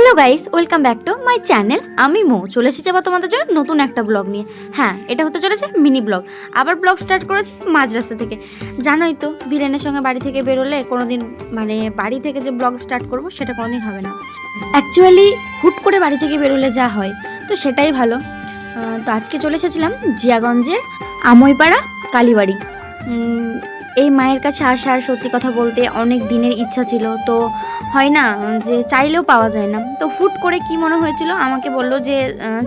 Hello guys, welcome back to my channel. আমি মো চলে এসেছি আবার তোমাদের জন্য নতুন একটা ব্লগ নিয়ে। হ্যাঁ, এটা হতে চলেছে মিনি ব্লগ। আবার ব্লগ স্টার্ট করেছি মাঝ রাস্তা থেকে। জানোই তো, ভিলেনের সঙ্গে বাড়ি থেকে বেরোলে কোনোদিন বাড়ি থেকে যে ব্লগ স্টার্ট করবো সেটা কোনোদিন হবে না। অ্যাকচুয়ালি হুট করে বাড়ি থেকে বেরোলে যা হয় তো সেটাই ভালো। তো আজকে চলে এসেছিলাম জিয়াগঞ্জের আমইপাড়া কালীবাড়ি। এই মায়ের কাছে আসার সত্যি কথা বলতে অনেক দিনের ইচ্ছা ছিল, তো হয় না যে চাইলেও পাওয়া যায় না। তো হুট করে কি মনে হয়েছিল, আমাকে বললো যে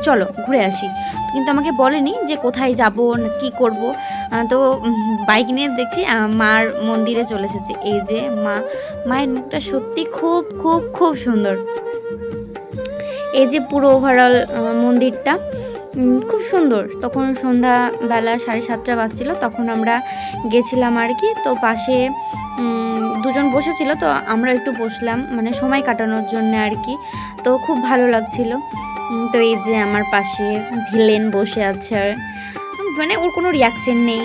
চলো ঘুরে আসি, কিন্তু আমাকে বলেনি যে কোথায় যাব না কী করব। তো বাইক নিয়ে দেখছি মার মন্দিরে চলে এসেছে। এই যে মায়ের মুখটা সত্যি খুব খুব খুব সুন্দর। এই যে পুরো ওভারঅল মন্দিরটা খুব সুন্দর। তখন সন্ধ্যাবেলা 7:30 বাজছিল, তখন আমরা গেছিলাম আর কি। তো পাশে দুজন বসেছিল, তো আমরা একটু বসলাম সময় কাটানোর জন্য আর কি। তো খুব ভালো লাগছিল। তো এই যে আমার পাশে ভিলেন বসে আছে, আর ওর কোনো রিয়াকশন নেই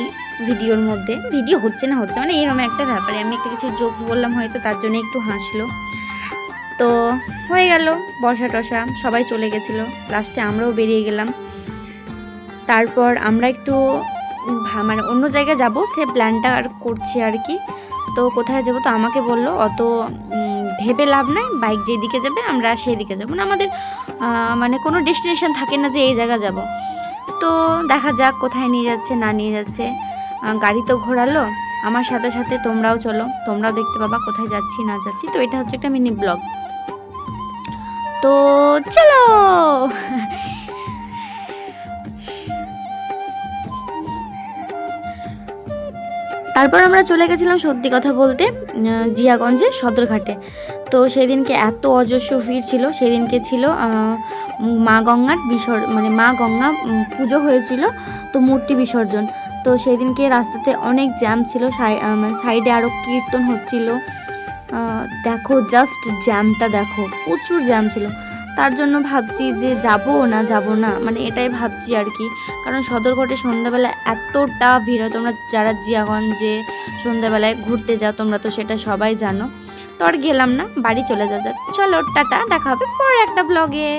ভিডিওর মধ্যে। ভিডিও হচ্ছে না হচ্ছে এরকম একটা ব্যাপারে আমি একটা কিছু জোকস বললাম হয়তো, তার জন্য একটু হাসলো। তো হয়ে গেল বসা টসা, সবাই চলে গেছিলো, লাস্টে আমরাও বেরিয়ে গেলাম। তারপর আমরা একটু অন্য জায়গায় যাব, সে প্ল্যানটা আর করছি আর কি। তো কোথায় যাব, তো আমাকে বললো অত ভেবে লাভ নাই, বাইক যেদিকে যাবে আমরা সেই দিকে যাবো না। আমাদের কোনো ডেস্টিনেশন থাকে না যে এই জায়গা যাব। তো দেখা যাক কোথায় নিয়ে যাচ্ছে না নিয়ে যাচ্ছে। গাড়ি তো ঘোরালো, আমার সাথে সাথে তোমরাও চলো, তোমরাও দেখতে পাবা কোথায় যাচ্ছি না যাচ্ছি। তো এটা হচ্ছে একটা মিনি ব্লগ, তো চলো। তারপর আমরা চলে গেছিলাম সত্যি কথা বলতে জিয়াগঞ্জের সদরঘাটে। তো সেদিনকে এত অজস্র ভিড় ছিল, সেদিনকে ছিল মা গঙ্গার মা গঙ্গা পুজো হয়েছিল, তো মূর্তি বিসর্জন। তো সেদিনকে রাস্তাতে অনেক জ্যাম ছিল, সাইডে আরও কীর্তন হচ্ছিল। দেখো জাস্ট জ্যামটা দেখো, প্রচুর জ্যাম ছিল। তার জন্য ভাবছি যে যাব না এটাই ভাবছি আর কি। কারণ সদরঘাটে সন্ধ্যাবেলা এতটা ভিড় হয়, তোমরা যারা জিয়াগঞ্জে সন্ধ্যাবেলায় ঘুরতে যাও তোমরা তো সেটা সবাই জানো। তো আর গেলাম না, বাড়ি চলে যাওয়া যাক। চলো টাটা, দেখা হবে পরে একটা ব্লগে।